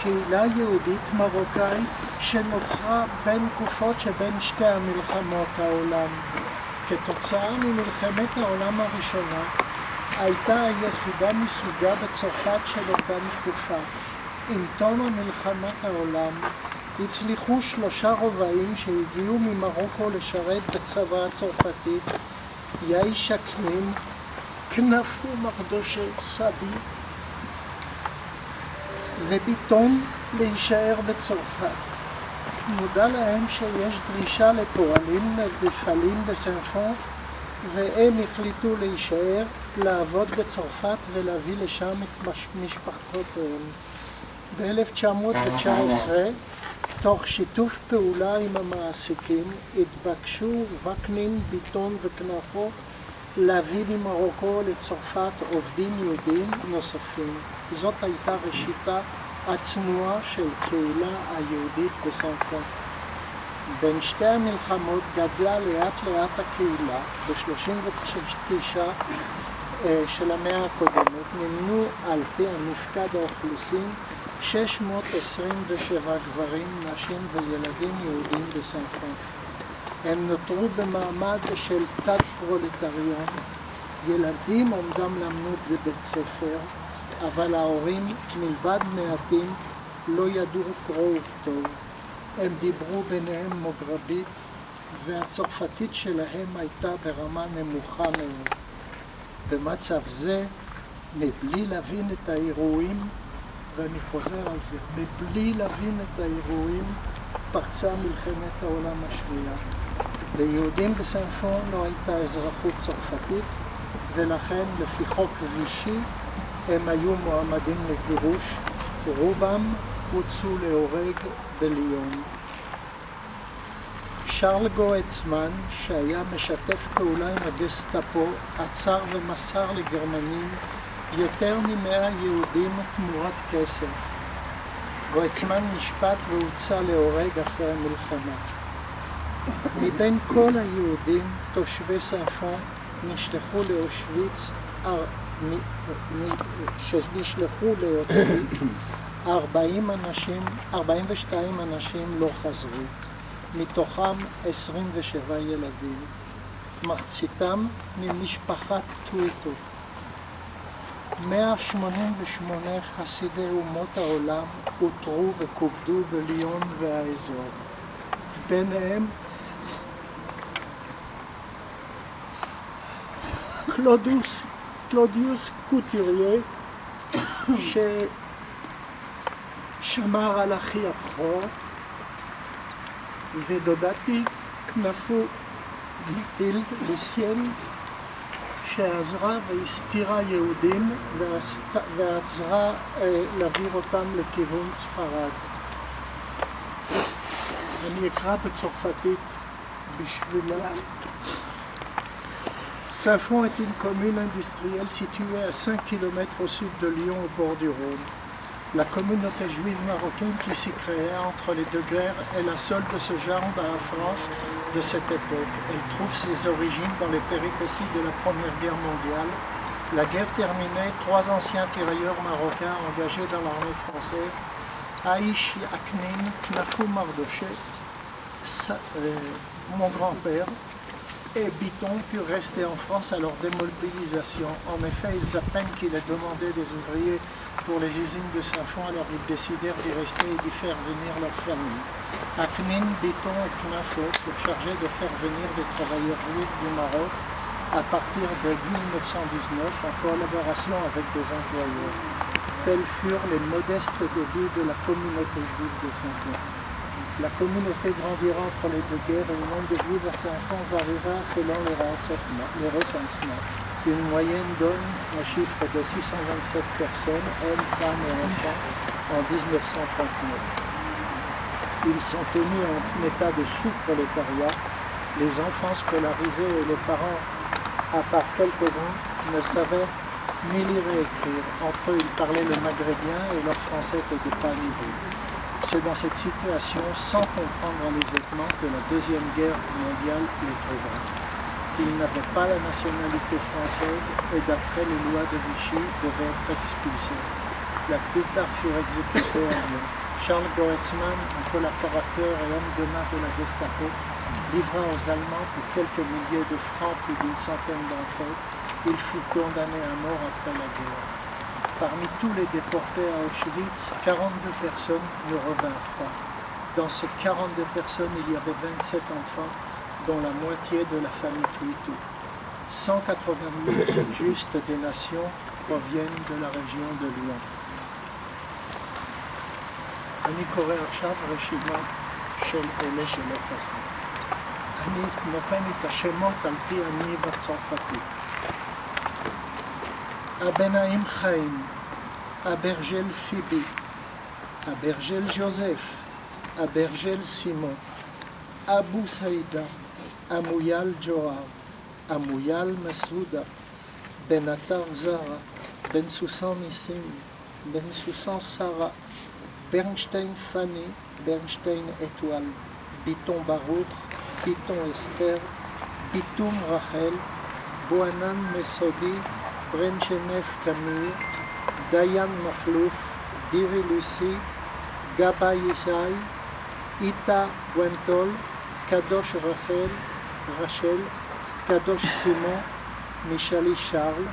קהילה יהודית מרוקאית שנוצרה בין תקופות שבין שתי המלחמות העולם. כתוצאה ממלחמת העולם הראשונה, הייתה היחידה מסוגה בצרפת של אותה תקופה. עם תום המלחמת העולם, הצליחו 3 רובעים שהגיעו ממרוקו לשרת בצבא הצרפתית, יאישה קנין, כנפו מרדושה סבי וביטון להישאר בצרפת. נודע להם שיש דרישה לפועלים במפעלים בסן-פון, והם החליטו להישאר, לעבוד בצרפת ולהביא לשם את משפחותיהם. ב-1919, תוך שיתוף פעולה עם המעסיקים, התבקשו וקנין, ביטון וכנפו להביא ממרוקו לצרפת עובדים יהודים נוספים. זאת הייתה ראשיתה הצנועה של קהילה היהודית בסן-פון. בין שתי המלחמות גדלה לאט לאט הקהילה. ב-39 של המאה הקודמת נמנו על פי המפקד האוכלוסין 627 גברים, נשים וילדים יהודים בסן-פון. הם נותרו במעמד של תת פרולטריון. ילדים אומנם למדו בבית ספר, אבל ההורים מלבד מעטים לא ידעו קרוא וכתוב. הם דיברו ביניהם מוגרבית, והצרפתית שלהם הייתה ברמה נמוכה מאוד. במצב זה, מבלי להבין את האירועים, ואני חוזר על זה, מבלי להבין את האירועים, פרצה מלחמת העולם השנייה. ליהודים בסן-פון לא הייתה אזרחות צרפתית, ולכן לפי חוק וישי הם היו מועמדים לגירוש, רובם הוצאו להורג בליון. שרל גואצמן, שהיה משתף פעולה עם הגסטאפו, עצר ומסר לגרמנים יותר מ100 יהודים תמורת כסף. גואצמן נשפט והוצא להורג אחרי המלחמה. מבין כל היהודים, תושבי סן-פון נשלחו לאושוויץ, שנשלחו לאושוויץ, 42 אנשים לא חזרו, מתוכם 27 ילדים, מחציתם ממשפחת טוויטו. 188 חסידי אומות העולם אותרו וקובדו בליון והאזור. ביניהם קלודיוס קוטיריה, ששמר על אחי הבכור, ודודתי כנפו גיטילד לוסיין, שעזרה והסתירה יהודים ועזרה להעביר אותם לכיוון ספרד. אני אקרא בצרפתית בשבילה. Saint-Fond est une commune industrielle située à 5 km au sud de Lyon, au bord du Rhône. La communauté juive marocaine qui s'y créa entre les deux guerres est la seule de ce genre dans la France de cette époque. Elle trouve ses origines dans les péripéties de la Première Guerre mondiale. La guerre terminée, 3 anciens tirailleurs marocains engagés dans l'armée française, Aïch Aknin, Knafou Mardoché, mon grand-père, et Biton purent rester en France à leur démobilisation. En effet, ils apprennent qu'il est demandé des ouvriers pour les usines de Saint-Fond, alors ils décidèrent d'y rester et d'y faire venir leur famille. Aknin, Biton et Knafo furent chargés de faire venir des travailleurs juifs du Maroc à partir de 1919 en collaboration avec des employeurs. Tels furent les modestes débuts de la communauté juive de Saint-Fond. La communauté grandira entre les deux guerres et le nombre de juifs à Saint-Fond variera selon les recensements. Une moyenne donne un chiffre de 627 personnes, hommes, femmes et enfants, en 1939. Ils sont tenus en état de sous-prolétariat. Les enfants scolarisés et les parents, à part quelques-uns, ne savaient ni lire et écrire. Entre eux, ils parlaient le maghrébien et leur français n'était pas niveau. C'est dans cette situation, sans comprendre les événements, que la Deuxième Guerre mondiale les trouva. Ils n'avaient pas la nationalité française et d'après les lois de Vichy, devaient être expulsés. La plupart furent exécutés à Lyon. Charles Goetzmann, un collaborateur et homme de main de la Gestapo, livra aux Allemands pour quelques milliers de francs plus d'une centaine d'entre eux. Il fut condamné à mort après la guerre. Parmi tous les déportés à Auschwitz, 42 personnes ne revinrent pas. Dans ces 42 personnes, il y avait 27 enfants, dont la moitié de la famille Twitou. 188 justes des nations proviennent de la région de Lyon. אני קורא עכשיו רשימה של אלה שלא חזרו. אני נותן את השמות על פי הניב הצרפתי. הבנאים חיים, אברג'ל פיבי, אברג'ל ז'וזף, אברג'ל סימון, אבו סעידה, אמויאל ג'ואר, אמויאל מסעודה, בן עטר זרה, בן סוסן ניסים, בן סוסן שרה, ברנשטיין פני, ברנשטיין אתואל, ביטון ברוך, ביטון אסתר, ביטום רחל, בוענן מסודי, ברנשנף קמיר, דיין מחלוף, דירי לוסי, גבה ישי, איתה גואנטול, קדוש רשל, קדוש סימון, מישלי שרל,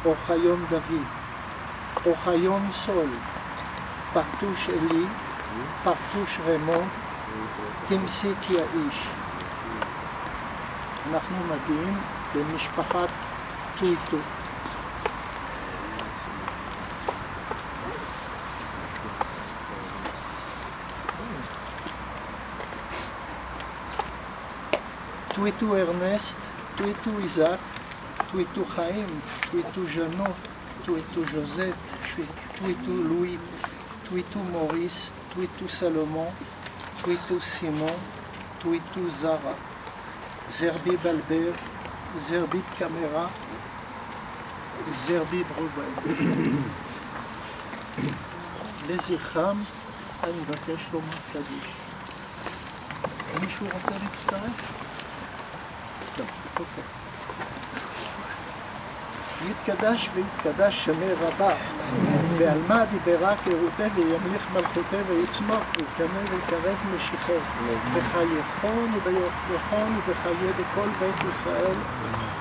אוחיון דוד, אוחיון סול, פרטוש אלי, פרטוש רמון, תמסית יאיש. אנחנו מגיעים למשפחת טוויטו. טוויטו ארנסט, טוויטו איזק, טוויטו חיים, טוויטו ז'נו, טוויטו ז'וזט, טוויטו לואי, טוויטו מוריס, טוויטו סלומון, טוויטו סימון, טוויטו זרה, זרבי בלבר, זרבי קמרה, זרבי ברובן. לזכרם אני מבקש לומר קדיש. מישהו רוצה להצטרף? לא, אוקיי. יתקדש ויתקדש שמי רבה, ועל מה דיברה כרותה וימליך מלכותה ויצמח וקנה ויקרב משיחי, בחייכון וביוכלכון ובחיי בכל בית ישראל,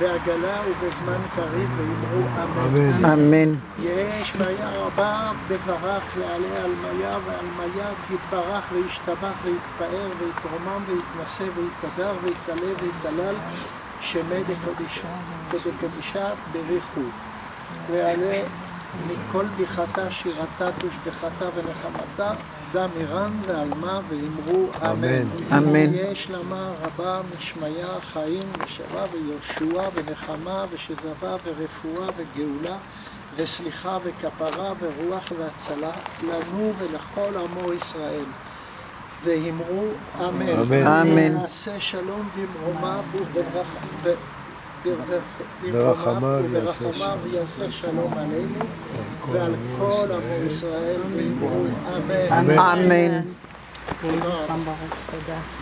בעגלה ובזמן קריב, ואמרו אמן. אמן. יש בעיה רבה בברך לעלי אלמיה, ואלמיה תתברך וישתבח ויתפאר ויתרומם ויתנשא ויתהדר ויתעלה ויתהלל, שמי דקדישה בריחו, ועלה מכל ביחתה שירתה תושבחתה ונחמתה, דם אירן ועלמה, ואמרו אמן. אמן. יש למה רבה משמיה חיים ושבה ויושוע ונחמה ושזבה ורפואה וגאולה וסליחה וכפרה ורוח והצלה לנו ולכל עמו ישראל. ואמרו אמן. אמן. נעשה שלום במרומיו וברחמיו ויעשה שלום עלינו ועל כל עמו ישראל, ואמרו אמן. אמן.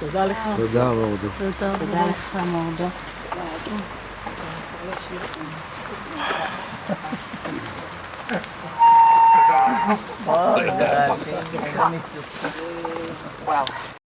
תודה לך. תודה מורדו. תודה לך מורדו. וואו.